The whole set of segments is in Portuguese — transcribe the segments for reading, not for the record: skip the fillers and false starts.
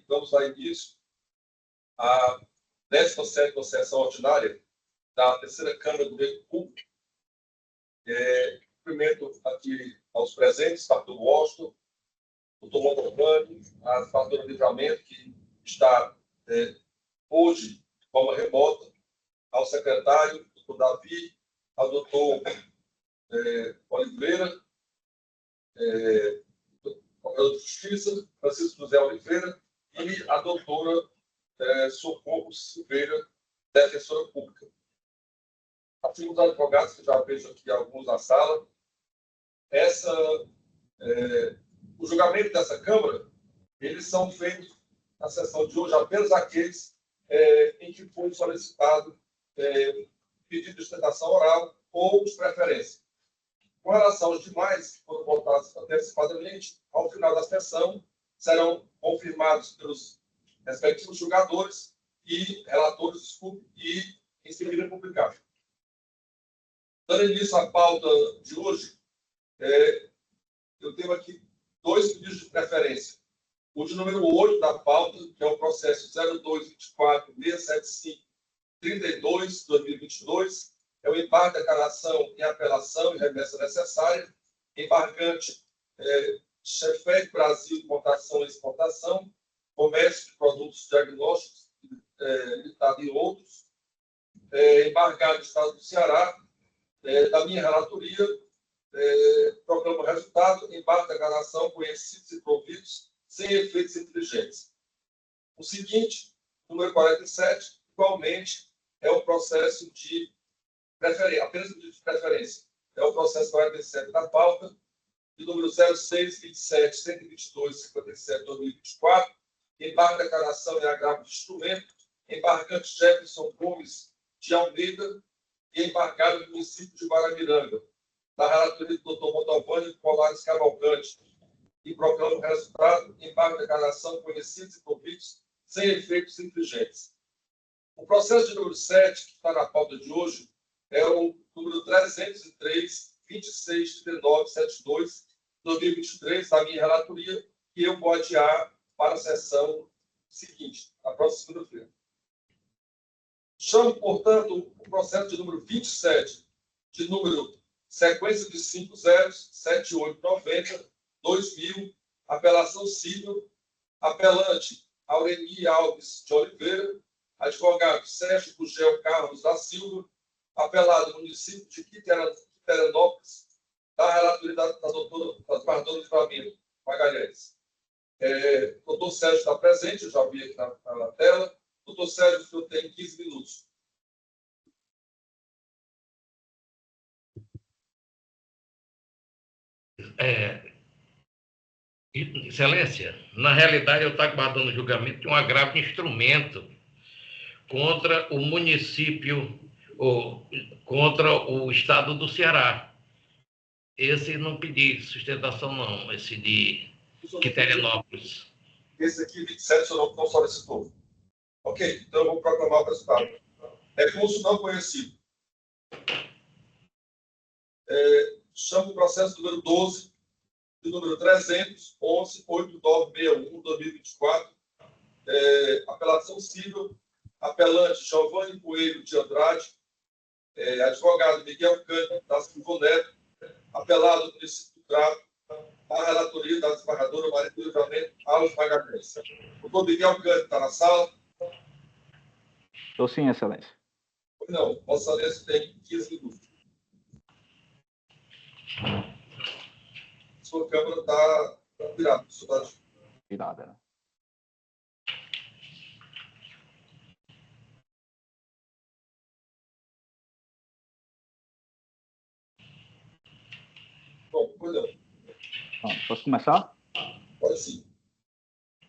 vamos dar início à 17ª sessão ordinária da terceira Câmara do Direito Público. Cumprimento aqui aos presentes, Pastor Washington, doutor Montalvani, a Pastora Livramento, que está hoje de forma remota, ao secretário, doutor Davi, ao doutor Oliveira, procurador de Justiça, Francisco José Oliveira, e a doutora Socorro Silveira, defensora pública. Assim, os advogados, que já vejo aqui alguns na sala, o julgamento dessa Câmara, eles são feitos na sessão de hoje apenas aqueles em que foi solicitado pedido de sustentação oral ou de preferência. Com relação aos demais, que foram votados antecipadamente, ao final da sessão, serão confirmados pelos respectivos julgadores e relatores, e em seguida publicados. Dando início à pauta de hoje, eu tenho aqui 2 pedidos de preferência. O de número 8 da pauta, que é o processo 0224-675-32-2022, é o embargo, declaração em apelação e remessa necessária, embargante Chefec Brasil, importação e exportação, comércio de produtos diagnósticos, limitado em outros, embargado do Estado do Ceará, da minha relatoria, proclama o resultado, embargo, declaração, conhecidos e providos, sem efeitos inteligentes. O seguinte, número 47, igualmente, é o processo de preferência, apenas o pedido de preferência. É o processo 47 da pauta, de número 0627-122-57-2024, embargo, declaração e agravo de instrumento, embargante Jefferson Gomes de Almeida e embargado no município de Guaramiranga, da relatoria do Dr. Montalvani Colares Cavalcante, e proclama o resultado, embargo, declaração, conhecidos e providos, sem efeitos infringentes. O processo de número 7, que está na pauta de hoje, é o número 303-2639-72-2023, da minha relatoria, que eu vou adiar para a sessão seguinte, na próxima segunda-feira. Chamo, portanto, o processo de número 27, de número sequência de 507890-2000, apelação civil, apelante Aureni Alves de Oliveira, advogado Sérgio Gugel Carlos da Silva, apelado município de Quiteranópolis, da relatoria da doutora Livramento Magalhães. Doutor Sérgio está presente, eu já vi aqui na tela. Doutor Sérgio, o senhor tem 15 minutos. Excelência, na realidade eu estou aguardando o julgamento de um agravo de instrumento contra o município, ou contra o estado do Ceará. Esse não pedi sustentação, não, esse de Quiteranópolis. Esse aqui, 27, o senhor não solicitou. Ok, então eu vou proclamar o resultado. Recurso não conhecido. Chamo o processo número 12, de número 311-8961-2024, apelação civil, apelante Giovanni Coelho de Andrade, advogado Miguel Cândido da Silva Neto, apelado do município do Crato, a relatoria da desembargadora Maria do Livramento Alves Magalhães. O doutor Miguel Cândido está na sala? Estou sim, excelência. Não, Vossa Excelência tem 15 minutos. Sua câmera está virada. Virada, né? Bom, pois não. Posso começar? Pode sim.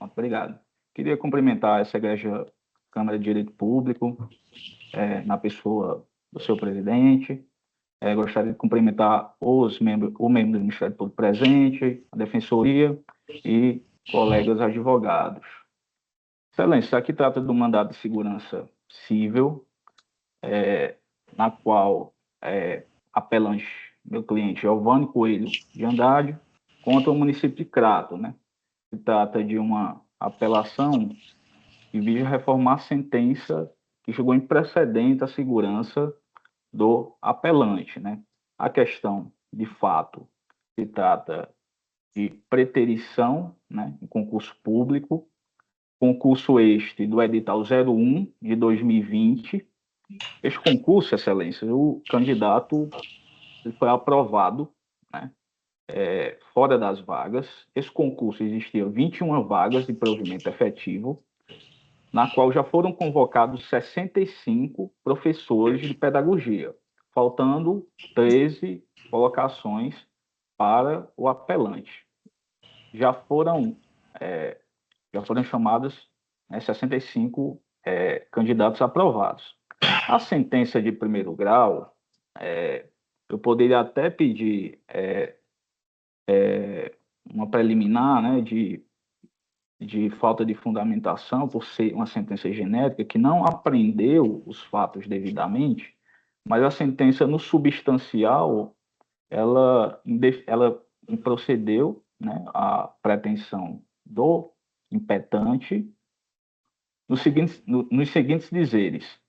Obrigado. Queria cumprimentar essa Igreja Câmara de Direito Público, na pessoa do seu presidente. Gostaria de cumprimentar o membro do Ministério Público presente, a Defensoria e colegas advogados. Excelência, isso aqui trata do mandado de segurança civil, na qual apelante, meu cliente, Giovanni Coelho de Andrade, contra o município de Crato, né? Se trata de uma apelação que visa reformar a sentença que julgou imprecedente a segurança do apelante, né? A questão, de fato, se trata de preterição, né, em concurso público, concurso este do edital 01 de 2020. Este concurso, Excelência, o candidato ele foi aprovado, né, fora das vagas. Esse concurso existia 21 vagas de provimento efetivo, na qual já foram convocados 65 professores de pedagogia, faltando 13 colocações para o apelante. Já foram chamados 65 candidatos aprovados. A sentença de primeiro grau, eu poderia até pedir uma preliminar, né, de falta de fundamentação, por ser uma sentença genérica, que não apreendeu os fatos devidamente, mas a sentença no substancial, ela procedeu, né, à pretensão do impetente nos seguintes dizeres: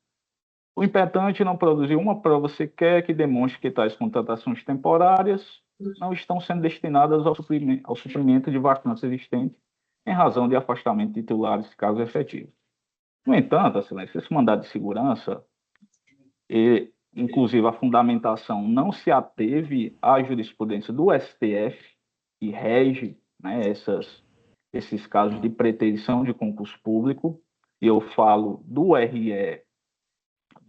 o impetente não produziu uma prova sequer que demonstre que tais contratações temporárias não estão sendo destinadas ao suprimento de vacantes existentes em razão de afastamento de titulares de cargos efetivos. No entanto, Excelência, esse mandado de segurança, inclusive a fundamentação, não se ateve à jurisprudência do STF, que rege, né, esses casos de preterição de concurso público, e eu falo do RE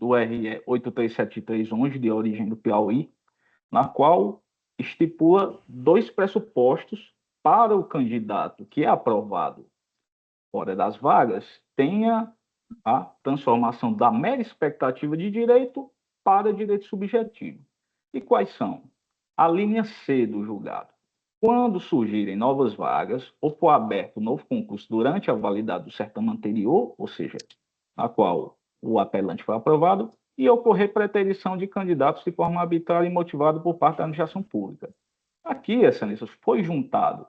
837311, de origem do Piauí, na qual estipula 2 pressupostos para o candidato que é aprovado fora das vagas tenha a transformação da mera expectativa de direito para direito subjetivo. E quais são? A linha C do julgado. Quando surgirem novas vagas ou for aberto novo concurso durante a validade do certame anterior, ou seja, a qual o apelante foi aprovado, e ocorrer preterição de candidatos de forma arbitrária e motivada por parte da administração pública. Aqui, Excelência, foi juntado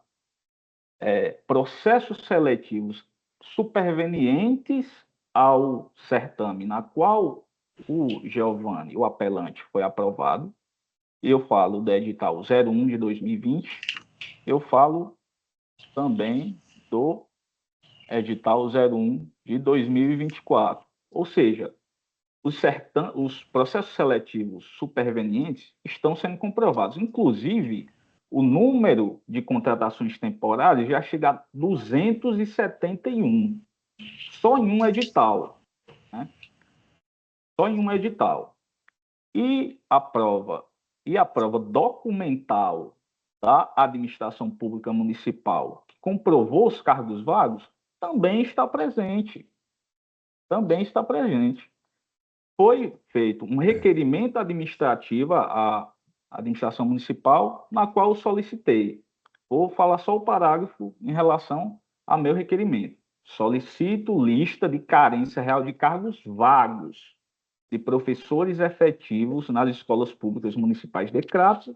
processos seletivos supervenientes ao certame, na qual o Giovanni, o apelante, foi aprovado. Eu falo do edital 01 de 2020, eu falo também do edital 01 de 2024. Ou seja, os processos seletivos supervenientes estão sendo comprovados. Inclusive, o número de contratações temporárias já chega a 271, só em um edital, né? Só em um edital. E a prova documental da administração pública municipal, que comprovou os cargos vagos, também está presente. Também está presente. Foi feito um requerimento administrativo à administração municipal, na qual eu solicitei. Vou falar só o parágrafo em relação ao meu requerimento. Solicito lista de carência real de cargos vagos de professores efetivos nas escolas públicas municipais de Crato,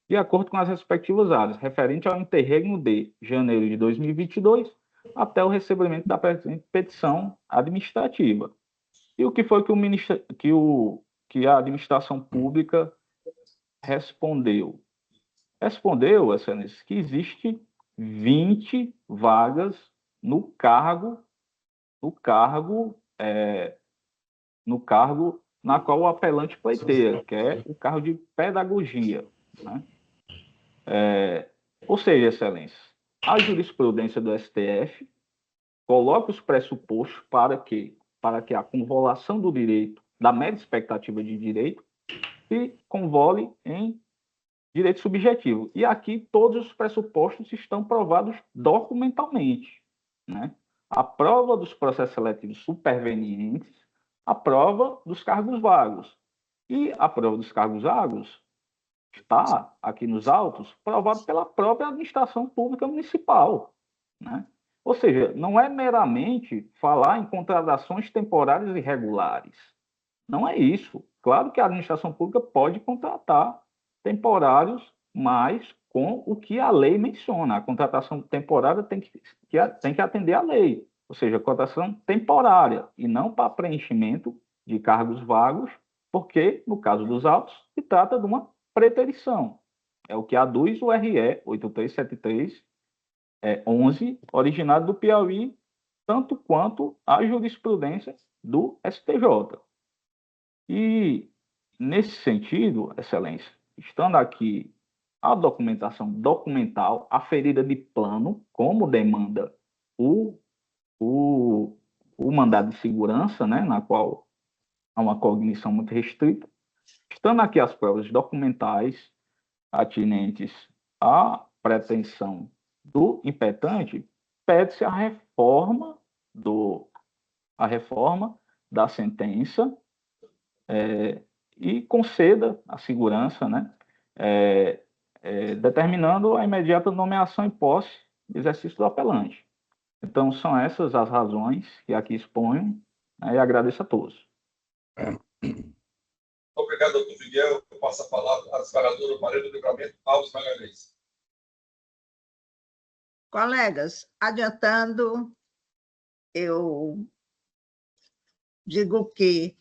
de acordo com as respectivas áreas, referente ao interregno de janeiro de 2022 até o recebimento da presente petição administrativa. E o que foi que a administração pública respondeu? Respondeu, Excelência, que existe 20 vagas no cargo na qual o apelante pleiteia, que é o cargo de pedagogia, né? Ou seja, Excelência, a jurisprudência do STF coloca os pressupostos para que a convolução do direito, da mera expectativa de direito, se convole em direito subjetivo. E aqui todos os pressupostos estão provados documentalmente, né? A prova dos processos seletivos supervenientes, a prova dos cargos vagos. E a prova dos cargos vagos está aqui nos autos, provado pela própria administração pública municipal, né? Ou seja, não é meramente falar em contratações temporárias irregulares. Não é isso. Claro que a administração pública pode contratar temporários, mas com o que a lei menciona. A contratação temporária tem que atender à lei, ou seja, contratação temporária, e não para preenchimento de cargos vagos, porque, no caso dos autos, se trata de uma preterição. É o que aduz o RE 8373 11, originado do Piauí, tanto quanto a jurisprudência do STJ. E, nesse sentido, Excelência, estando aqui a documentação documental aferida de plano, como demanda o mandado de segurança, né, na qual há uma cognição muito restrita, estando aqui as provas documentais atinentes à pretensão do impetente, pede-se a reforma da sentença e conceda a segurança, né, determinando a imediata nomeação e posse de exercício do apelante. Então, são essas as razões que aqui exponho, né, e agradeço a todos. Obrigado, doutor Miguel. Eu passo a palavra à desembargadora Maria do Livramento Alves Magalhães. Colegas, adiantando, eu digo que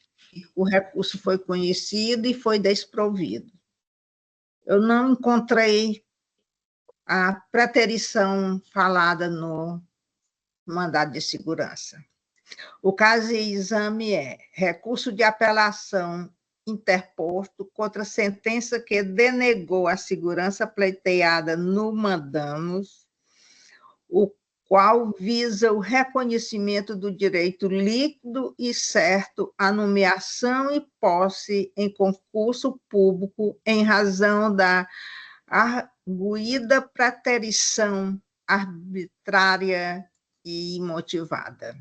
o recurso foi conhecido e foi desprovido. Eu não encontrei a preterição falada no mandado de segurança. O caso de exame é recurso de apelação interposto contra sentença que denegou a segurança pleiteada no mandamus, o qual visa o reconhecimento do direito líquido e certo à nomeação e posse em concurso público em razão da arguida preterição arbitrária e imotivada.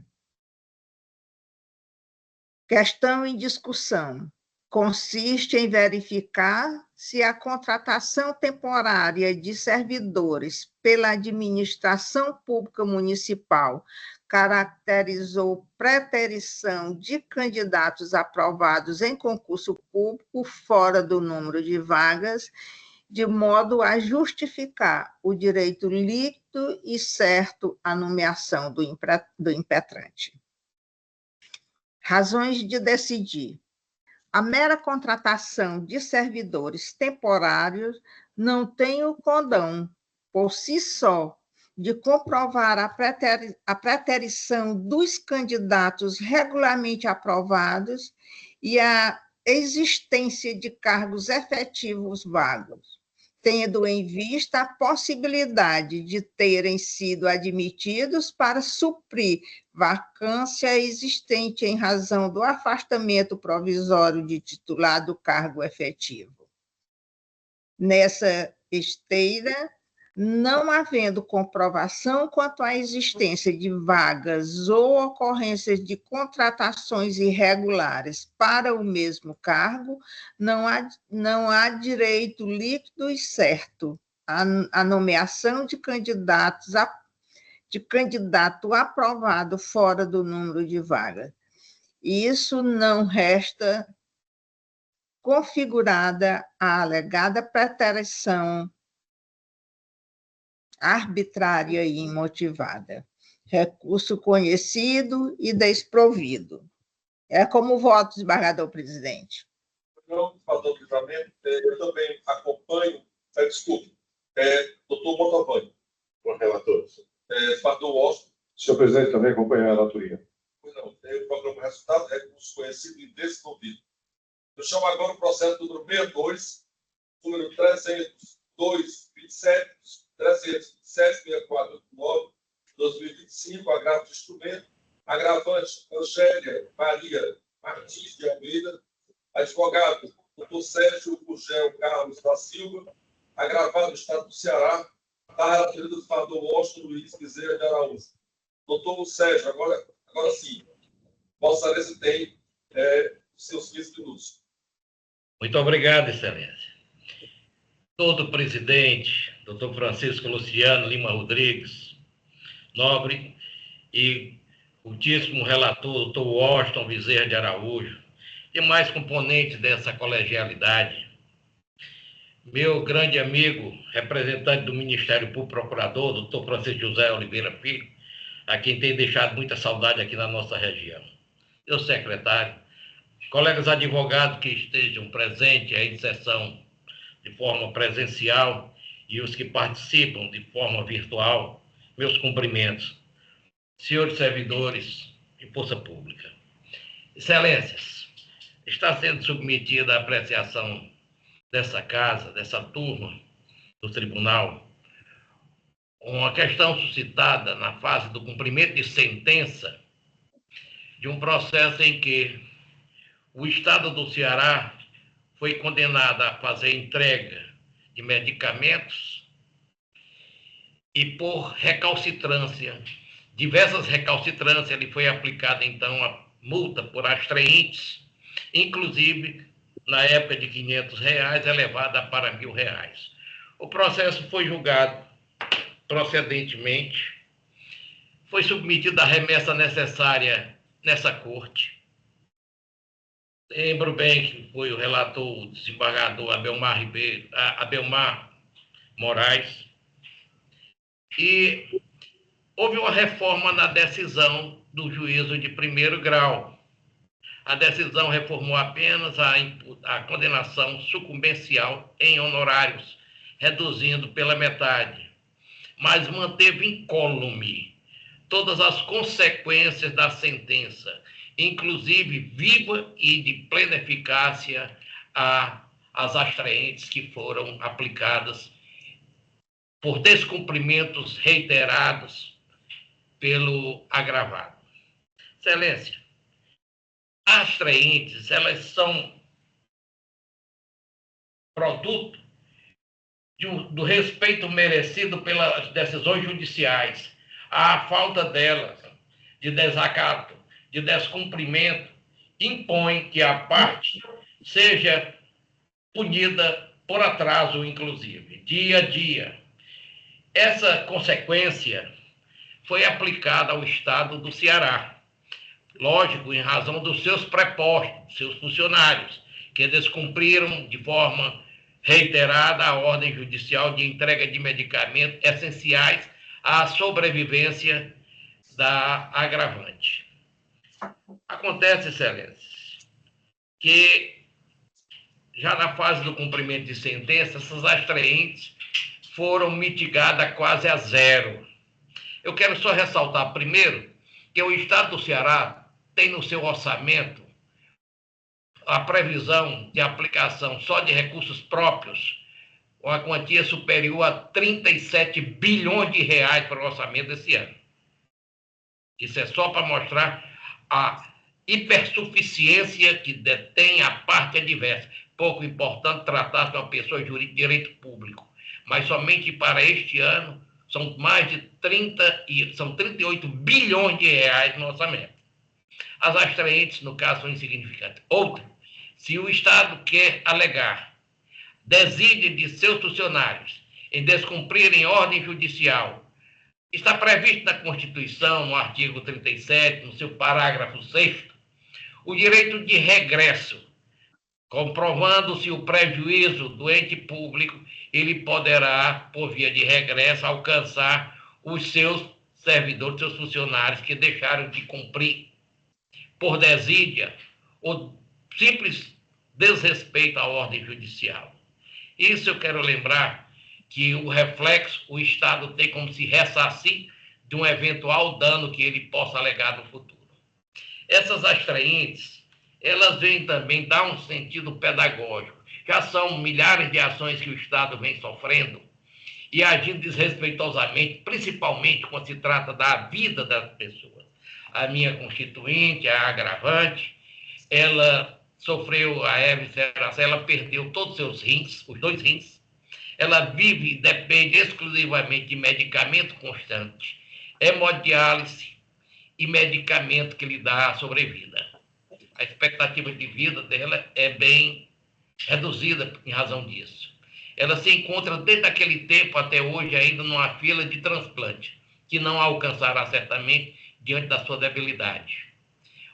Questão em discussão consiste em verificar se a contratação temporária de servidores pela administração pública municipal caracterizou preterição de candidatos aprovados em concurso público fora do número de vagas, de modo a justificar o direito líquido e certo à nomeação do impetrante. Razões de decidir. A mera contratação de servidores temporários não tem o condão, por si só, de comprovar a preterição dos candidatos regularmente aprovados e a existência de cargos efetivos vagos, tendo em vista a possibilidade de terem sido admitidos para suprir vacância existente em razão do afastamento provisório de titular do cargo efetivo. Nessa esteira, não havendo comprovação quanto à existência de vagas ou ocorrências de contratações irregulares para o mesmo cargo, não há direito líquido e certo à nomeação de candidato aprovado fora do número de vagas. Isso não resta configurada a alegada preterição arbitrária e imotivada. Recurso conhecido e desprovido. É como voto, desembargador presidente. Não, falou do livramento, eu também acompanho, desculpe, doutor Montalvani. Com relator. Fador Washington. Senhor presidente, também acompanha a relatoria. Pois não, tem o programa resultado, recurso conhecido e desprovido. Eu chamo agora o processo número 62, número 302, 27, 307, 64, 9, 2025, agravo de instrumento, agravante Angélia Maria Martins de Almeida, advogado Dr. Sérgio Gugel Carlos da Silva, agravado do Estado do Ceará, da relatoria do Fador Washington Luiz Bezerra de Araújo. Doutor Sérgio, agora sim, Vossa Excelência tem os seus 15 minutos. Muito obrigado, Excelência. Todo presidente, doutor Francisco Luciano Lima Rodrigues, nobre e ultíssimo relator, doutor Washington Bezerra de Araújo, demais componentes dessa colegialidade, meu grande amigo, representante do Ministério Público Procurador, doutor Francisco José Oliveira Filho, a quem tem deixado muita saudade aqui na nossa região. Meu secretário, colegas advogados que estejam presentes aí em sessão de forma presencial e os que participam de forma virtual, meus cumprimentos. Senhores servidores de força pública. Excelências, está sendo submetida à apreciação dessa casa, dessa turma do tribunal, uma questão suscitada na fase do cumprimento de sentença de um processo em que o Estado do Ceará foi condenado a fazer entrega de medicamentos e por recalcitrância, diversas recalcitrâncias, lhe foi aplicada então a multa por astreintes, inclusive na época de R$500, elevada para R$1.000. O processo foi julgado procedentemente, foi submetido à remessa necessária nessa corte. Lembro bem que foi o relator, o desembargador Abelmar Moraes, e houve uma reforma na decisão do juízo de primeiro grau. A decisão reformou apenas a condenação sucumbencial em honorários, reduzindo pela metade, mas manteve incólume todas as consequências da sentença, inclusive viva e de plena eficácia às astraentes que foram aplicadas por descumprimentos reiterados pelo agravado. Excelência, as astraentes, elas são produto do respeito merecido pelas decisões judiciais. A falta delas, de desacato, de descumprimento, impõe que a parte seja punida por atraso, inclusive, dia a dia. Essa consequência foi aplicada ao Estado do Ceará. Lógico, em razão dos seus prepostos, seus funcionários, que descumpriram de forma reiterada a ordem judicial de entrega de medicamentos essenciais à sobrevivência da agravante. Acontece, excelências, que já na fase do cumprimento de sentença, essas astraentes foram mitigadas quase a zero. Eu quero só ressaltar primeiro que o Estado do Ceará tem no seu orçamento a previsão de aplicação só de recursos próprios, uma quantia superior a 37 bilhões de reais para o orçamento desse ano. Isso é só para mostrar a hipersuficiência que detém a parte adversa. Pouco importante tratar de uma pessoa jurídica de direito público, mas somente para este ano são mais de 38 bilhões de reais no orçamento. As astraentes, no caso, são insignificantes. Outra, se o Estado quer alegar desídia de seus funcionários em descumprirem ordem judicial, está previsto na Constituição, no artigo 37, no seu parágrafo 6º, o direito de regresso, comprovando-se o prejuízo do ente público, ele poderá, por via de regresso, alcançar os seus servidores, seus funcionários que deixaram de cumprir por desídia ou simples desrespeito à ordem judicial. Isso eu quero lembrar que o reflexo, o Estado tem como se ressarcir de um eventual dano que ele possa alegar no futuro. Essas astraentes, elas vêm também dar um sentido pedagógico. Já são milhares de ações que o Estado vem sofrendo e agindo desrespeitosamente, principalmente quando se trata da vida das pessoas. A minha constituinte, a agravante, ela sofreu a Eve Seracé, ela perdeu todos os seus rins, os 2 rins. Ela vive e depende exclusivamente de medicamento constante, hemodiálise e medicamento que lhe dá a sobrevida. A expectativa de vida dela é bem reduzida em razão disso. Ela se encontra desde aquele tempo até hoje ainda numa fila de transplante, que não alcançará certamente diante da sua debilidade.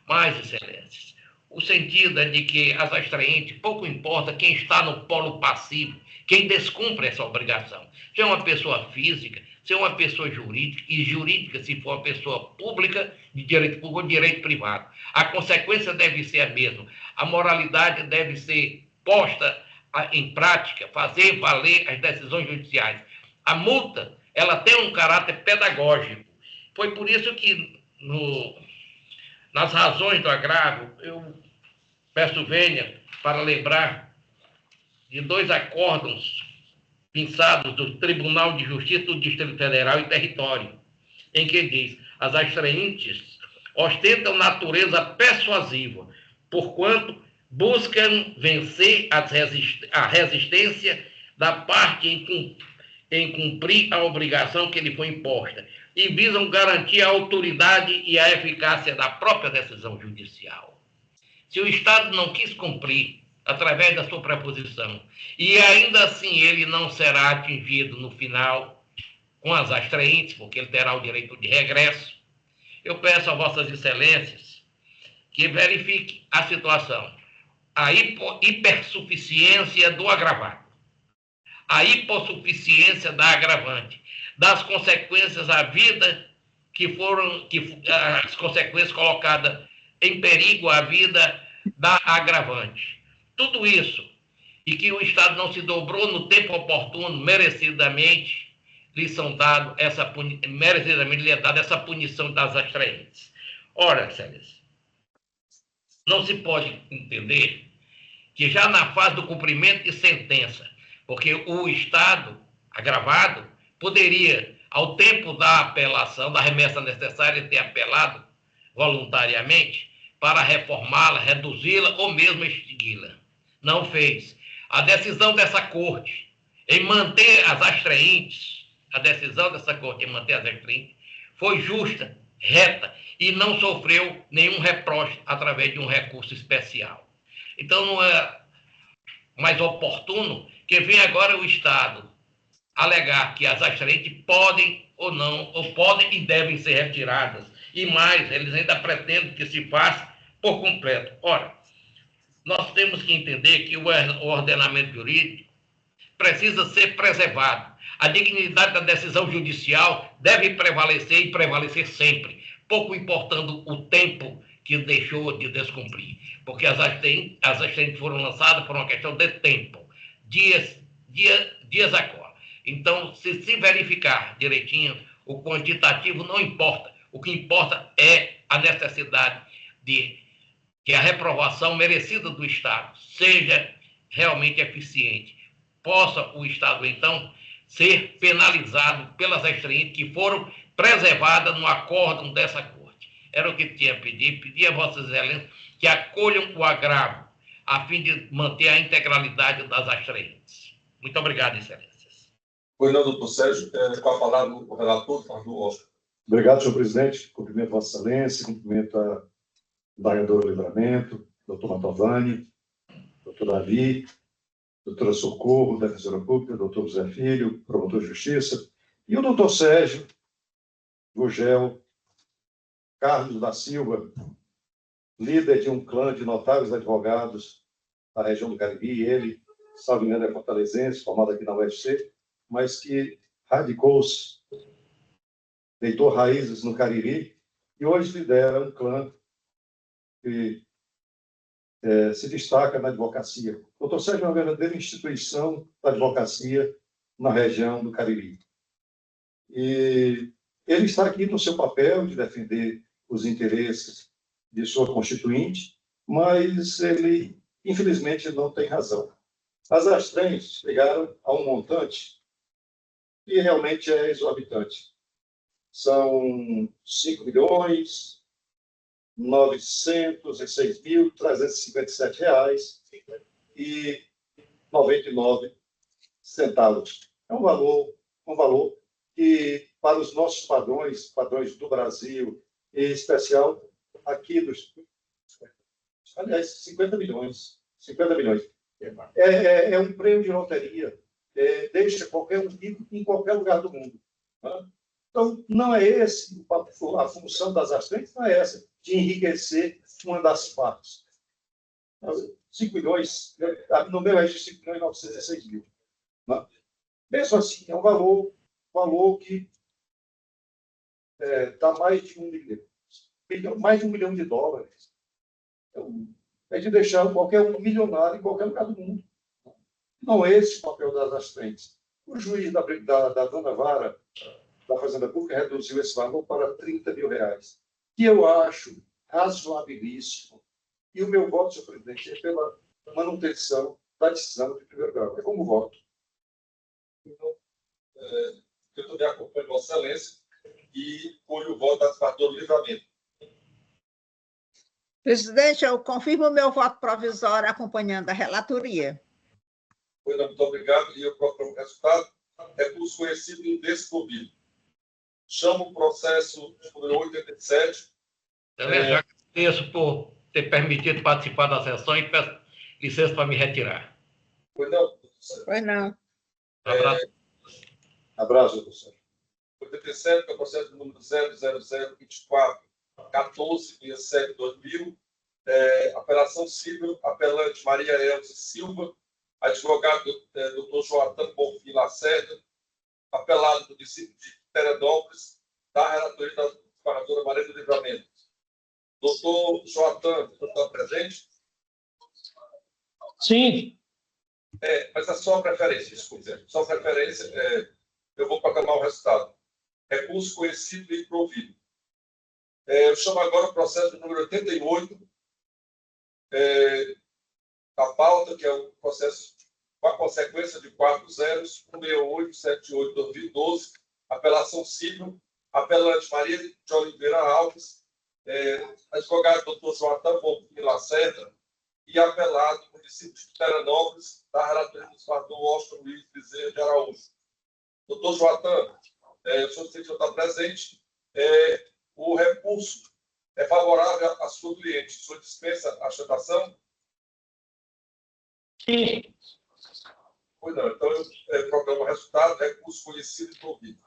Mas, excelências, o sentido é de que as astraentes, pouco importa quem está no polo passivo, quem descumpre essa obrigação. Se é uma pessoa física, se é uma pessoa jurídica, e jurídica se for uma pessoa pública, de direito público ou de direito privado. A consequência deve ser a mesma. A moralidade deve ser posta em prática, fazer valer as decisões judiciais. A multa, ela tem um caráter pedagógico. Foi por isso que, nas razões do agravo, eu peço vênia para lembrar de 2 acórdãos pensados do Tribunal de Justiça do Distrito Federal e Território, em que diz: as astraentes ostentam natureza persuasiva, porquanto buscam vencer a resistência da parte em cumprir a obrigação que lhe foi imposta e visam garantir a autoridade e a eficácia da própria decisão judicial. Se o Estado não quis cumprir através da sua preposição e ainda assim ele não será atingido no final com as astraentes, porque ele terá o direito de regresso, eu peço a vossas excelências que verifique a situação. A hipersuficiência do agravado, a hipossuficiência da agravante, das consequências à vida as consequências colocadas em perigo à vida da agravante. Tudo isso, e que o Estado não se dobrou no tempo oportuno, merecidamente lhe são dado merecidamente lhe é dada essa punição das astraentes. Ora, excelência, não se pode entender que já na fase do cumprimento de sentença, porque o Estado agravado poderia, ao tempo da apelação, da remessa necessária, ter apelado voluntariamente para reformá-la, reduzi-la ou mesmo extingui-la. Não fez. A decisão dessa corte em manter as astraentes, foi justa, reta, e não sofreu nenhum reproche através de um recurso especial. Então, não é mais oportuno que venha agora o Estado alegar que as astraentes podem ou não, ou podem e devem ser retiradas. E mais, eles ainda pretendem que se faça por completo. Ora, nós temos que entender que o ordenamento jurídico precisa ser preservado. A dignidade da decisão judicial deve prevalecer e prevalecer sempre, pouco importando o tempo que deixou de descumprir. Porque as astraentes foram lançadas por uma questão de tempo, dias agora. Então, se verificar direitinho, o quantitativo não importa. O que importa é a necessidade de que a reprovação merecida do Estado seja realmente eficiente. Possa o Estado, então, ser penalizado pelas astraentes que foram preservadas no acórdão dessa Corte. Era o que tinha a pedir. Pedir a vossas excelências que acolham o agravo, a fim de manter a integralidade das astraentes. Muito obrigado, excelências. Pois não, doutor Sérgio, com a palavra o relator, por favor. Obrigado, senhor presidente. Cumprimento Vossa Excelência, cumprimento a embargadora Livramento, doutor Mantovani, doutor Davi, doutora Socorro, defensora pública, doutor José Filho, promotor de justiça, e o doutor Sérgio Gugel Carlos da Silva, líder de um clã de notáveis advogados da região do Cariri. Ele, salvo engano, é fortalezense, formado aqui na UFC, mas que radicou-se, deitou raízes no Cariri e hoje lidera um clã que se destaca na advocacia. O doutor Sérgio é uma verdadeira instituição da advocacia na região do Cariri. E ele está aqui no seu papel de defender os interesses de sua constituinte, mas ele, infelizmente, não tem razão. As astraentes chegaram a um montante que realmente é exorbitante. São 5.906.357 reais e 99 centavos. É um valor que, para os nossos padrões do Brasil, em especial aqui aliás, 50 milhões. 50 milhões. É um prêmio de loteria, deixa qualquer um rico em qualquer lugar do mundo. Tá? Então, não é esse, a função das astraentes não é essa, de enriquecer uma das partes. 5 milhões, no meu registro, 5.906.000. Né? Mesmo assim, é um valor que está mais de mais de $1 milhão. Então, é de deixar qualquer um milionário em qualquer lugar do mundo. Não é esse o papel das frentes. O juiz da Dona Vara da Fazenda Pública reduziu esse valor para R$30 mil, que eu acho razoabilíssimo. E o meu voto, senhor presidente, é pela manutenção da decisão de primeiro grau. É como voto. Então, eu também acompanho Vossa Excelência e colho o voto da Desembargadora do Livramento. Presidente, eu confirmo o meu voto provisório acompanhando a relatoria. Pois não, muito obrigado. E eu proclamo o resultado. Recurso conhecido e indesprovido. Chamo o processo número 87. Também já agradeço por ter permitido participar da sessão e peço licença para me retirar. Pois não. Pois não. Abraço. Abraço, professor. 87, que é o processo número 00024-1467-2000. Apelação civil, apelante Maria Elza Silva, advogado Dr. Joatan Bonfim Lacerda, apelado do município de Teresópolis, da relatoria da Desembargadora Maria do Livramento. Doutor Joatan, está presente? Sim. Mas a sua preferência, desculpe, sua preferência, eu vou proclamar o resultado. Recurso conhecido e provido. Eu chamo agora o processo número 88 da pauta, que é o processo com a consequência de 4 zeros, 16878-2012, apelação civil, apelante Maria de Oliveira Alves, advogado Dr. Joatan Bonfim Lacerda e apelado município de Teresópolis, da relatoria do senador Washington Luiz Bezerra de Araújo. Doutor Joatan, o senhor está presente. O recurso é favorável à sua cliente. O senhor dispensa a sustentação? Sim. Pois não. Então, eu proclamo o resultado. Recurso conhecido e provido.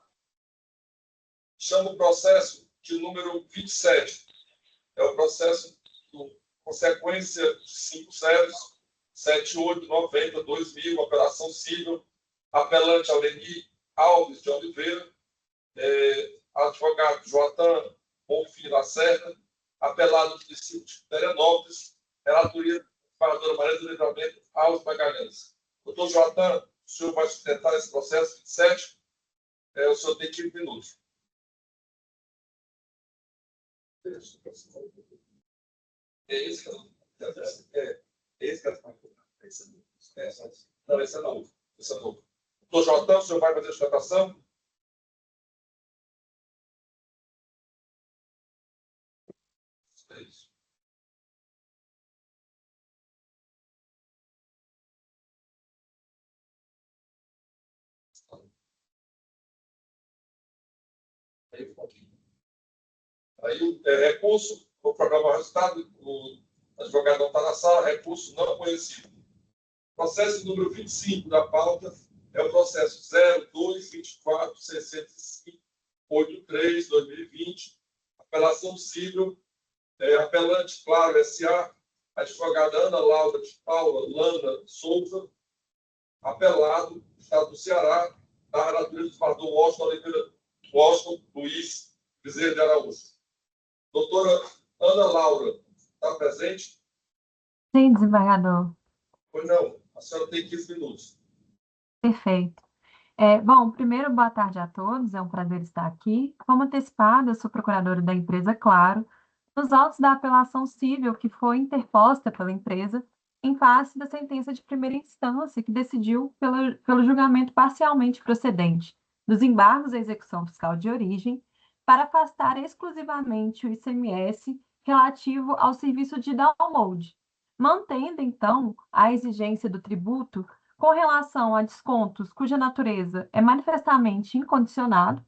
Chamo o processo de número 27. É o processo do consequência de 5 zeros, 7890-2000, operação civil, apelante Aureli Alves de Oliveira, advogado Joatan Bonfim Lacerda, apelado do município de Teresópolis, relatoria para a Dona Maria do Livramento Alves Magalhães. Doutor Joatan, o senhor vai sustentar esse processo 27? O senhor tem 15 minutos. Esse que não, esse é novo. Esse é novo. Doutor Joatan, o senhor vai fazer a sustentação? É isso. Aí o recurso, vou programar o resultado, o advogado não está na sala, recurso não conhecido. Processo número 25 da pauta é o processo 0224-605-83-2020, apelação civil, apelante Claro S.A., advogada Ana Laura de Paula Lana Souza, apelado, Estado do Ceará, da relatoria do senador Washington Luiz Bezerra de Araújo. Doutora Ana Laura, está presente? Sim, desembargador. Pois não, a senhora tem 15 minutos. Perfeito. Bom, primeiro, boa tarde a todos, é um prazer estar aqui. Como antecipada, eu sou procuradora da empresa Claro, nos autos da apelação civil que foi interposta pela empresa em face da sentença de primeira instância que decidiu pelo julgamento parcialmente procedente dos embargos à execução fiscal de origem para afastar exclusivamente o ICMS relativo ao serviço de download, mantendo, então, a exigência do tributo com relação a descontos cuja natureza é manifestamente incondicionado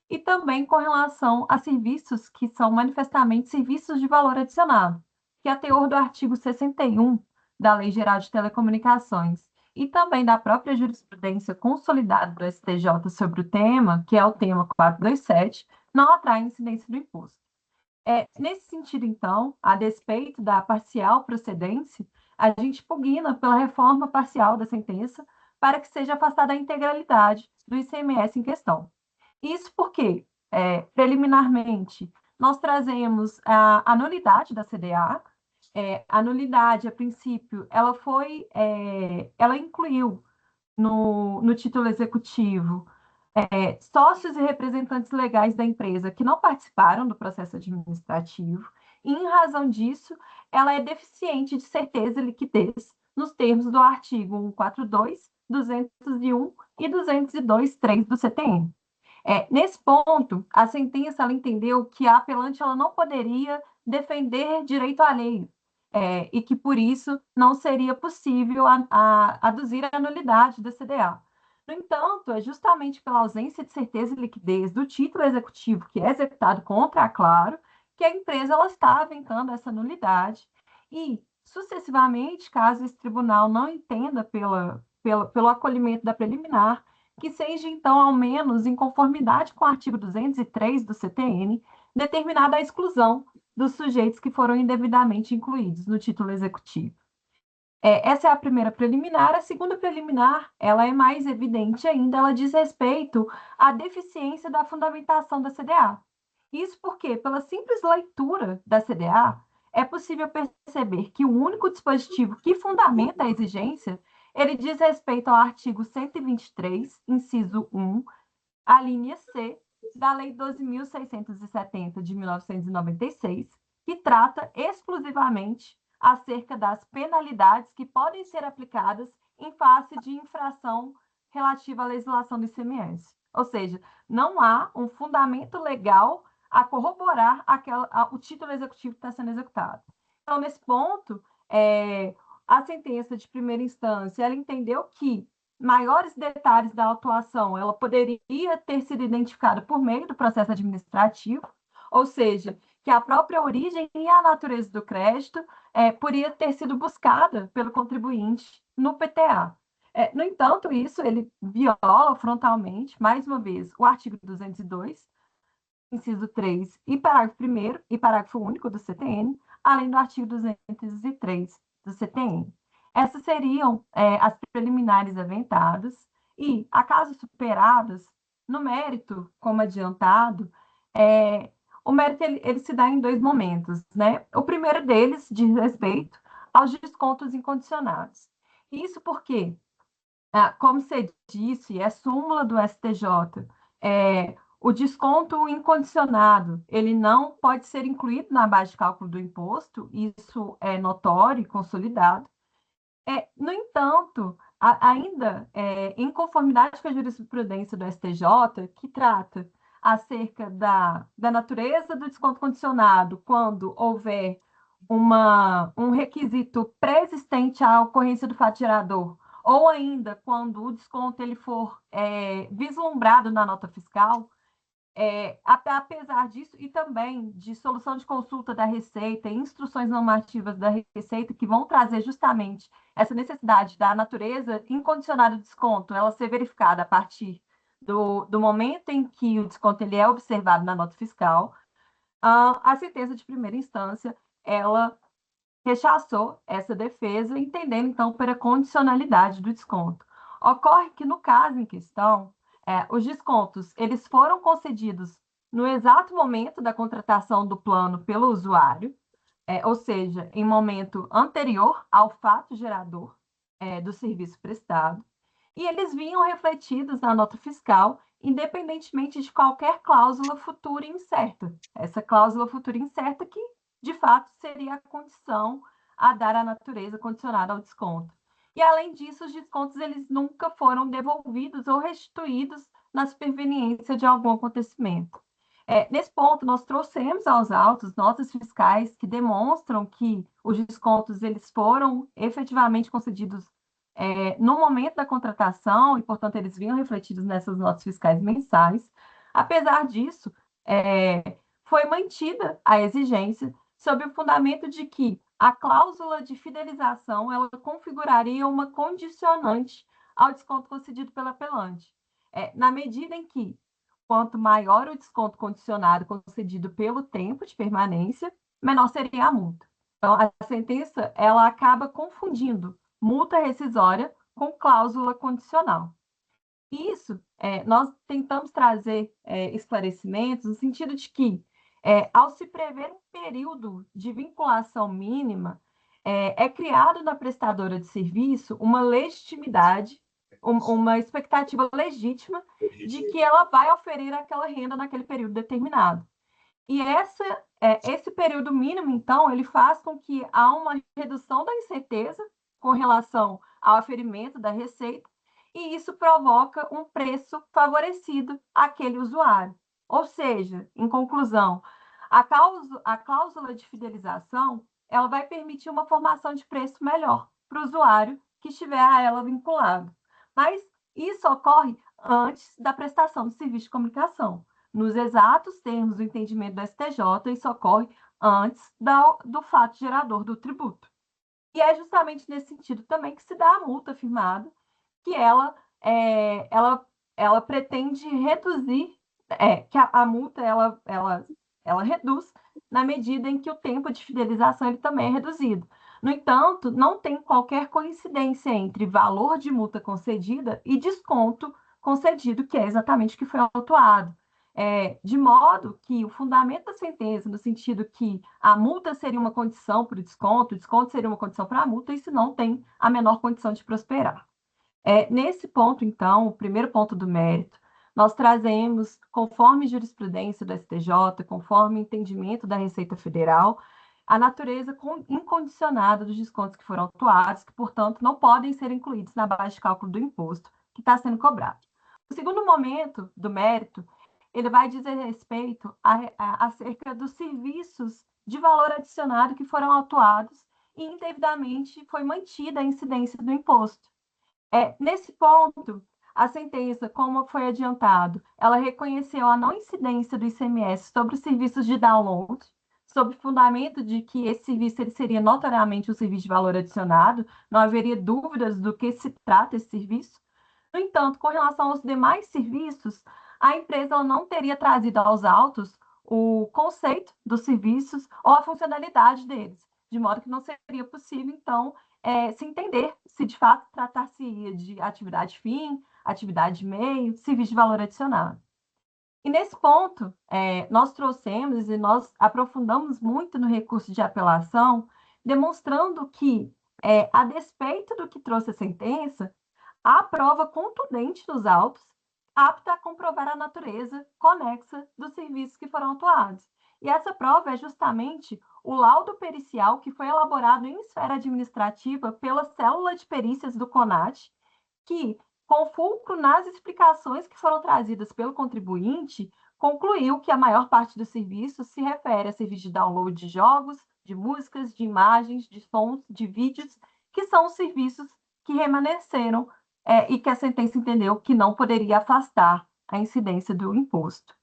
e também com relação a serviços que são manifestamente serviços de valor adicionado, que é a teor do artigo 61 da Lei Geral de Telecomunicações e também da própria jurisprudência consolidada do STJ sobre o tema, que é o tema 427, não atrai incidência do imposto. Nesse sentido, então, a despeito da parcial procedência, a gente pugna pela reforma parcial da sentença, para que seja afastada a integralidade do ICMS em questão. Isso porque, preliminarmente, nós trazemos a nulidade da CDA. A nulidade, a princípio, ela incluiu no título executivo sócios e representantes legais da empresa que não participaram do processo administrativo, e, em razão disso, ela é deficiente de certeza e liquidez nos termos do artigo 142, 201 e 202.3 do CTN. Nesse ponto, a sentença ela entendeu que a apelante ela não poderia defender direito alheio, e que, por isso, não seria possível aduzir a nulidade da CDA. No entanto, é justamente pela ausência de certeza e liquidez do título executivo que é executado contra a Claro que a empresa ela está aventando essa nulidade e, sucessivamente, caso esse tribunal não entenda pelo acolhimento da preliminar, que seja, então, ao menos em conformidade com o artigo 203 do CTN, determinada a exclusão dos sujeitos que foram indevidamente incluídos no título executivo. Essa é a primeira preliminar. A segunda preliminar, ela é mais evidente ainda, ela diz respeito à deficiência da fundamentação da CDA. Isso porque, pela simples leitura da CDA, é possível perceber que o único dispositivo que fundamenta a exigência, ele diz respeito ao artigo 123, inciso 1, a linha C, da Lei 12.670, de 1996, que trata exclusivamente acerca das penalidades que podem ser aplicadas em face de infração relativa à legislação do ICMS. Ou seja, não há um fundamento legal a corroborar o título executivo que está sendo executado. Então, nesse ponto, a sentença de primeira instância, ela entendeu que maiores detalhes da autuação, ela poderia ter sido identificada por meio do processo administrativo, ou seja, que a própria origem e a natureza do crédito poderia ter sido buscada pelo contribuinte no PTA. No entanto, isso ele viola frontalmente, mais uma vez, o artigo 202, inciso 3 e parágrafo 1º e parágrafo único do CTN, além do artigo 203 do CTN. Essas seriam as preliminares aventadas e, a caso superadas, no mérito, como adiantado, o mérito ele se dá em dois momentos, né? O primeiro deles diz respeito aos descontos incondicionados. Isso porque, como você disse, é súmula do STJ, o desconto incondicionado, ele não pode ser incluído na base de cálculo do imposto, isso é notório e consolidado. No entanto, ainda em conformidade com a jurisprudência do STJ, que trata acerca da natureza do desconto condicionado, quando houver um requisito pré-existente à ocorrência do fato gerador, ou ainda quando o desconto ele for vislumbrado na nota fiscal, apesar disso, e também de solução de consulta da Receita e instruções normativas da Receita que vão trazer justamente essa necessidade da natureza incondicionada do desconto, ela ser verificada a partir do momento em que o desconto ele é observado na nota fiscal, a sentença de primeira instância, ela rechaçou essa defesa, entendendo, então, pela condicionalidade do desconto. Ocorre que, no caso em questão, os descontos eles foram concedidos no exato momento da contratação do plano pelo usuário, ou seja, em momento anterior ao fato gerador do serviço prestado, e eles vinham refletidos na nota fiscal, independentemente de qualquer cláusula futura incerta. Essa cláusula futura incerta que, de fato, seria a condição a dar a natureza condicionada ao desconto. E, além disso, os descontos eles nunca foram devolvidos ou restituídos na superveniência de algum acontecimento. Nesse ponto, nós trouxemos aos autos notas fiscais que demonstram que os descontos eles foram efetivamente concedidos no momento da contratação e, portanto, eles vinham refletidos nessas notas fiscais mensais. Apesar disso, foi mantida a exigência sob o fundamento de que a cláusula de fidelização ela configuraria uma condicionante ao desconto concedido pelo apelante, na medida em que, quanto maior o desconto condicionado concedido pelo tempo de permanência, menor seria a multa. Então, a sentença ela acaba confundindo multa rescisória com cláusula condicional. Isso, nós tentamos trazer esclarecimentos no sentido de que, ao se prever um período de vinculação mínima, é criado na prestadora de serviço uma legitimidade, uma expectativa legítima de que ela vai oferir aquela renda naquele período determinado. E esse período mínimo, então, ele faz com que há uma redução da incerteza com relação ao aferimento da receita, e isso provoca um preço favorecido àquele usuário. Ou seja, em conclusão, a cláusula de fidelização ela vai permitir uma formação de preço melhor para o usuário que estiver a ela vinculado. Mas isso ocorre antes da prestação do serviço de comunicação. Nos exatos termos do entendimento do STJ, isso ocorre antes do fato gerador do tributo. E é justamente nesse sentido também que se dá a multa firmada, que ela pretende reduzir, que a multa ela reduz na medida em que o tempo de fidelização ele também é reduzido. No entanto, não tem qualquer coincidência entre valor de multa concedida e desconto concedido, que é exatamente o que foi autuado. De modo que o fundamento da sentença, no sentido que a multa seria uma condição para o desconto seria uma condição para a multa, isso não tem a menor condição de prosperar. Nesse ponto, então, o primeiro ponto do mérito, nós trazemos, conforme jurisprudência do STJ, conforme entendimento da Receita Federal, a natureza incondicionada dos descontos que foram autuados, que, portanto, não podem ser incluídos na base de cálculo do imposto que está sendo cobrado. O segundo momento do mérito, ele vai dizer respeito acerca dos serviços de valor adicionado que foram autuados e indevidamente foi mantida a incidência do imposto. Nesse ponto, a sentença, como foi adiantado, ela reconheceu a não incidência do ICMS sobre os serviços de download, sob o fundamento de que esse serviço ele seria notoriamente um serviço de valor adicionado, não haveria dúvidas do que se trata esse serviço. No entanto, com relação aos demais serviços, a empresa ela não teria trazido aos autos o conceito dos serviços ou a funcionalidade deles, de modo que não seria possível, então, se entender se de fato tratar-se de atividade fim, atividade meio, serviço de valor adicionado. E nesse ponto, nós trouxemos e nós aprofundamos muito no recurso de apelação, demonstrando que, a despeito do que trouxe a sentença, há prova contundente nos autos, apta a comprovar a natureza conexa dos serviços que foram autuados. E essa prova é justamente o laudo pericial que foi elaborado em esfera administrativa pela célula de perícias do CONAT, que, com fulcro nas explicações que foram trazidas pelo contribuinte, concluiu que a maior parte dos serviços se refere a serviços de download de jogos, de músicas, de imagens, de sons, de vídeos, que são os serviços que remanesceram e que a sentença entendeu que não poderia afastar a incidência do imposto.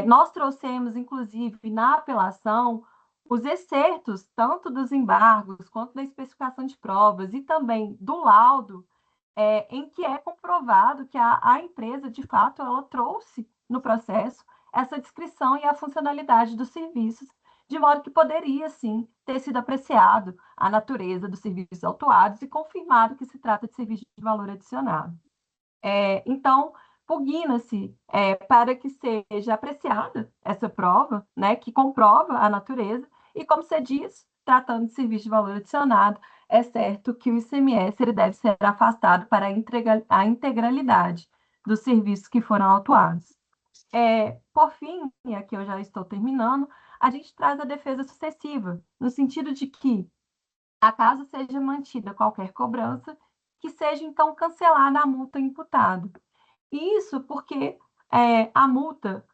Nós trouxemos, inclusive, na apelação, os excertos, tanto dos embargos, quanto da especificação de provas, e também do laudo, em que é comprovado que a empresa, de fato, ela trouxe no processo essa descrição e a funcionalidade dos serviços, de modo que poderia, sim, ter sido apreciado a natureza dos serviços autuados e confirmado que se trata de serviço de valor adicionado. Então, pugna-se para que seja apreciada essa prova, né, que comprova a natureza, e como você diz, tratando de serviço de valor adicionado, é certo que o ICMS ele deve ser afastado para a integralidade dos serviços que foram autuados. Por fim, e aqui eu já estou terminando, a gente traz a defesa sucessiva, no sentido de que, acaso seja mantida qualquer cobrança, que seja, então, cancelada a multa imputada. Isso porque a multa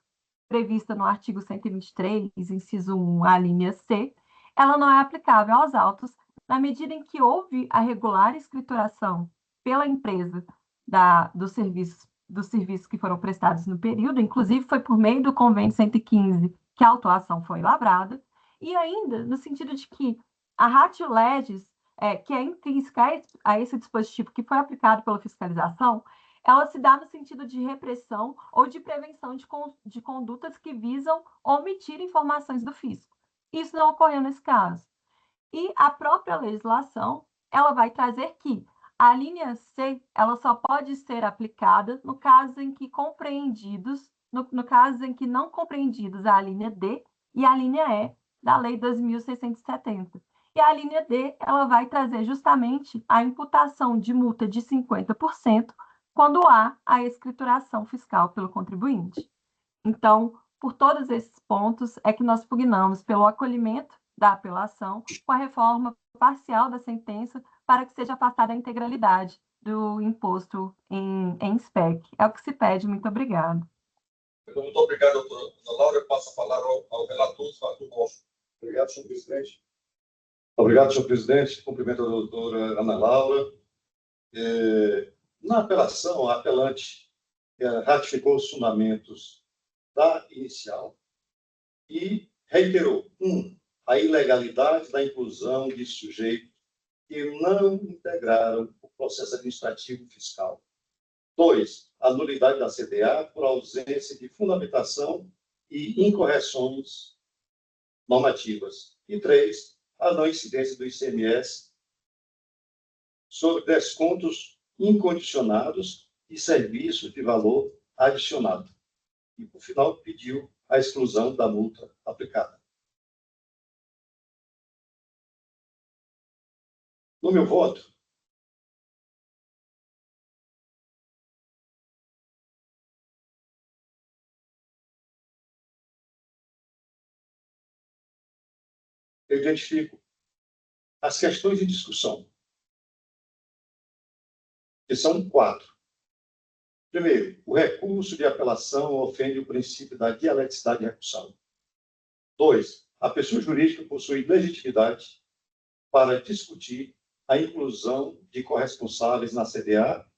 prevista no artigo 123, inciso 1, a linha C, ela não é aplicável aos autos na medida em que houve a regular escrituração pela empresa dos serviços que foram prestados no período, inclusive foi por meio do convênio 115 que a autuação foi lavrada, e ainda no sentido de que a ratio legis, que é intrínseca a esse dispositivo que foi aplicado pela fiscalização, ela se dá no sentido de repressão ou de prevenção de condutas que visam omitir informações do fisco. Isso não ocorreu nesse caso. E a própria legislação, ela vai trazer que A linha C, ela só pode ser aplicada no caso em que compreendidos, no caso em que não compreendidos a linha D e a linha E da Lei 2.670. E a linha D, ela vai trazer justamente a imputação de multa de 50% quando há a escrituração fiscal pelo contribuinte. Então, por todos esses pontos, é que nós pugnamos pelo acolhimento da apelação com a reforma parcial da sentença para que seja afastada a integralidade do imposto em SPEC. É o que se pede. Muito obrigado. Muito obrigado, doutora Laura. Eu passo a palavra ao relator, Fábio Rocha. Obrigado, senhor presidente. Obrigado, senhor presidente. Cumprimento a doutora Ana Laura. Na apelação, a apelante ratificou os fundamentos da inicial e reiterou: 1. A ilegalidade da inclusão de sujeitos que não integraram o processo administrativo fiscal. 2. A nulidade da CDA por ausência de fundamentação e incorreções normativas. E 3. A não incidência do ICMS sobre descontos incondicionados e serviços de valor adicionado. E, por final, pediu a exclusão da multa aplicada. No meu voto, eu identifico as questões em discussão, que são 4. Primeiro, o recurso de apelação ofende o princípio da dialeticidade de recursão. 2. A pessoa jurídica possui legitimidade para discutir a inclusão de corresponsáveis na CDA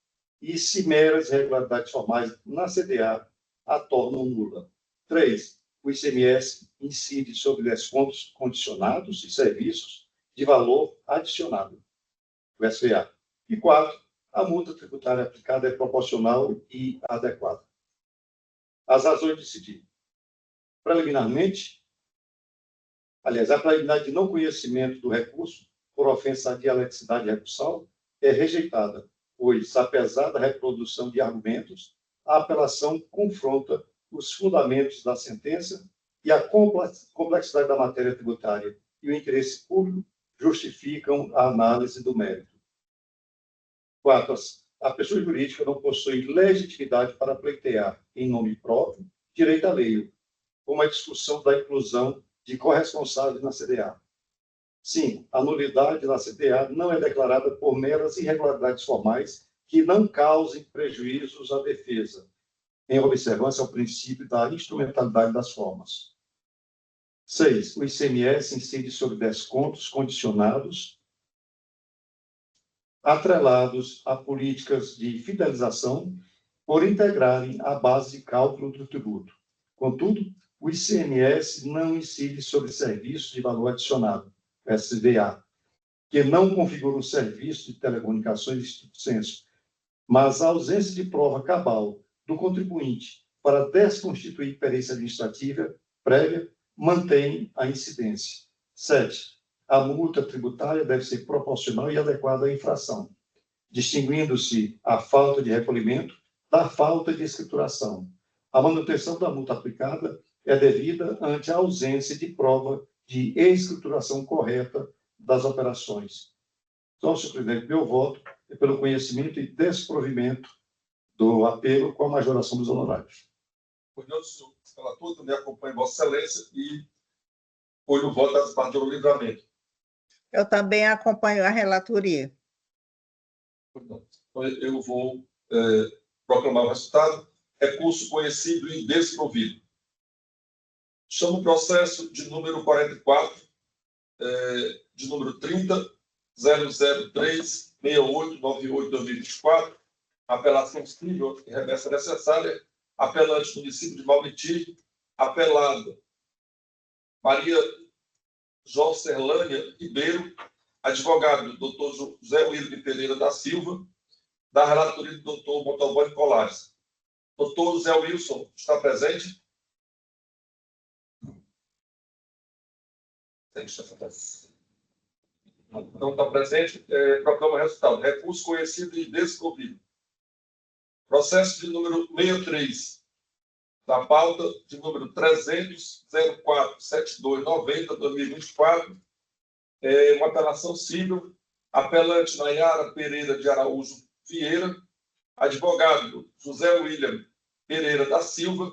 e se meras irregularidades formais na CDA a tornam nula. 3. O ICMS incide sobre descontos condicionados e serviços de valor adicionado, o SVA. E 4. A multa tributária aplicada é proporcional e adequada. As razões de decidir. Preliminarmente, a preliminar de não conhecimento do recurso por ofensa à dialeticidade recursal é rejeitada, pois, apesar da reprodução de argumentos, a apelação confronta os fundamentos da sentença e a complexidade da matéria tributária e o interesse público justificam a análise do mérito. 4. A pessoa jurídica não possui legitimidade para pleitear, em nome próprio, direito alheio, como a discussão da inclusão de corresponsáveis na CDA. 5. A nulidade da CDA não é declarada por meras irregularidades formais que não causem prejuízos à defesa, em observância ao princípio da instrumentalidade das formas. 6. O ICMS incide sobre descontos condicionados atrelados a políticas de fidelização por integrarem a base de cálculo do tributo. Contudo, o ICMS não incide sobre serviços de valor adicionado, SVA, que não configura um serviço de telecomunicações de estrito senso, mas a ausência de prova cabal do contribuinte para desconstituir perícia administrativa prévia mantém a incidência. 7. A multa tributária deve ser proporcional e adequada à infração, distinguindo-se a falta de recolhimento da falta de escrituração. A manutenção da multa aplicada é devida ante a ausência de prova de escrituração correta das operações. Então, senhor presidente, meu voto é pelo conhecimento e desprovimento do apelo com a majoração dos honorários. Pois não, senhor relator, também acompanho Vossa Excelência e foi no voto das partes do livramento. Eu também acompanho a relatoria. Então, eu vou proclamar o resultado. Recurso conhecido e desprovido. Chamo o processo de número 44, de número 30.003.6898/2024, apelação civil e remessa necessária, apelante município de Mauriti, apelado Maria Jocelânia Ribeiro, advogado doutor José Wilson Pereira da Silva, da relatoria do doutor Montalvão Colares. Doutor José Wilson está presente? Não está presente. Proclama o resultado. Recurso conhecido e descobrido. Processo de número 63, da pauta de número 300.04.72.90/2024, uma apelação civil, apelante Nayara Pereira de Araújo Vieira, advogado José William Pereira da Silva,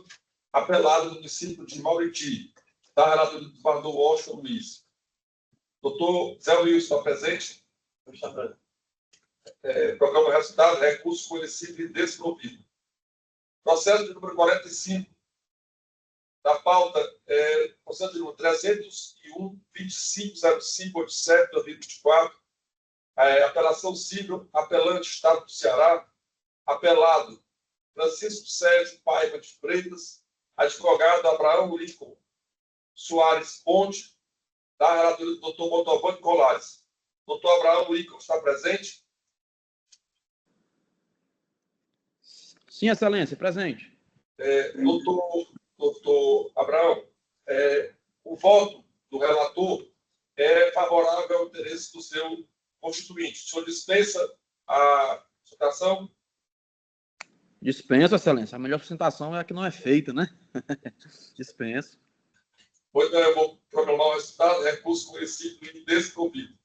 apelado do município de Mauriti, da relatoria do governador Washington Luiz. Doutor Zé Wilson está presente? Programa resultado, recurso conhecido e desprovido. Processo de número 45, da pauta, processo de número 301.2505.87/2024, apelação civil, apelante Estado do Ceará, apelado Francisco Sérgio Paiva de Freitas, advogado Abraão Lincoln Soares Ponte, da relatoria do doutor Motovani Colares. Doutor Abraão Lincoln está presente? Sim, excelência, presente. Doutor Abraão, o voto do relator é favorável ao interesse do seu constituinte. O senhor dispensa a sustentação? Dispenso, excelência. A melhor sustentação é a que não é feita, né? Dispenso. Pois não, eu vou proclamar o resultado. Recurso conhecido e desprovido.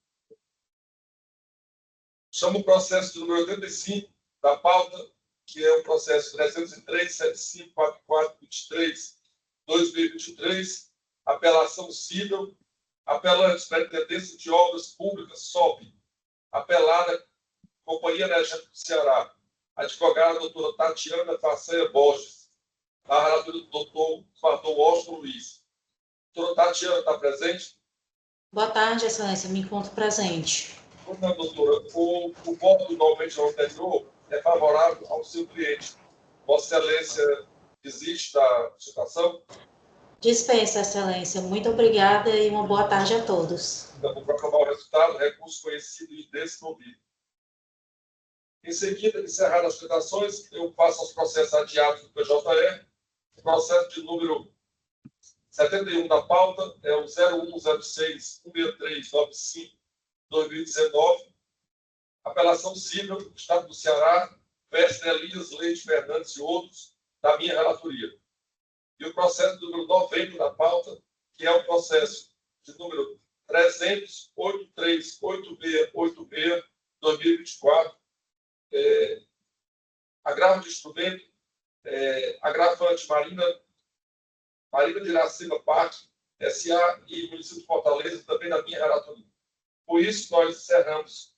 Chamo o processo de número 85 da pauta, que é o processo 303.7544.23/2023, apelação civil, apelante Superintendência de Obras Públicas, SOP, apelada Companhia Energética do Ceará, advogada doutora Tatiana Faceia Borges, da relatoria do doutor Washington Luiz. Doutora Tatiana, está presente? Boa tarde, excelência, me encontro presente. Não, doutora, o voto do novamente anterior é favorável ao seu cliente. Vossa Excelência desiste da citação? Dispensa, excelência. Muito obrigada e uma boa tarde a todos. Então, vou proclamar o resultado, recurso conhecido e desprovido. Em seguida, encerradas as citações, eu passo aos processos adiados do PJE. O processo de número 71 da pauta é o 0106-16395/2019. Apelação civil, Estado do Ceará, versus Elias Leite Fernandes e outros, da minha relatoria. E o processo número 90 da pauta, que é o processo de número 300.8386/2024, agravo de instrumento, agravante Marina de Iracema Parque, SA e município de Fortaleza, também da minha relatoria. Por isso, nós encerramos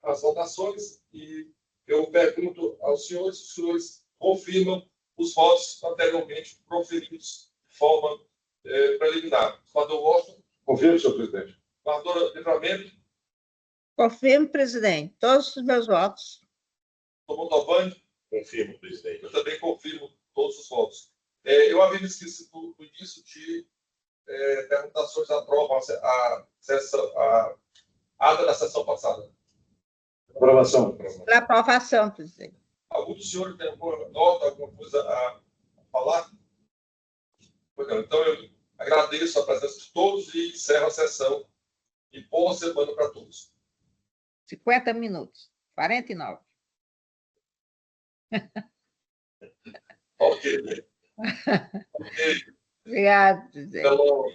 as votações e eu pergunto aos senhores, os senhores confirmam os votos anteriormente proferidos de forma preliminar. Governador Washington. Confirmo, senhor presidente. Governadora Livramento. Confirmo, presidente, todos os meus votos. Doutor Motovani. Confirmo, presidente. Eu também confirmo todos os votos. Eu havia me esquecido no início de perguntar se aprovam a ata da sessão passada. Aprovação. Pela aprovação, presidente. Algum dos senhores tem alguma nota, alguma coisa a falar? Então, eu agradeço a presença de todos e encerro a sessão. E boa semana para todos. 50 minutos. 49. Ok. Ok. Obrigado, presidente. Até logo.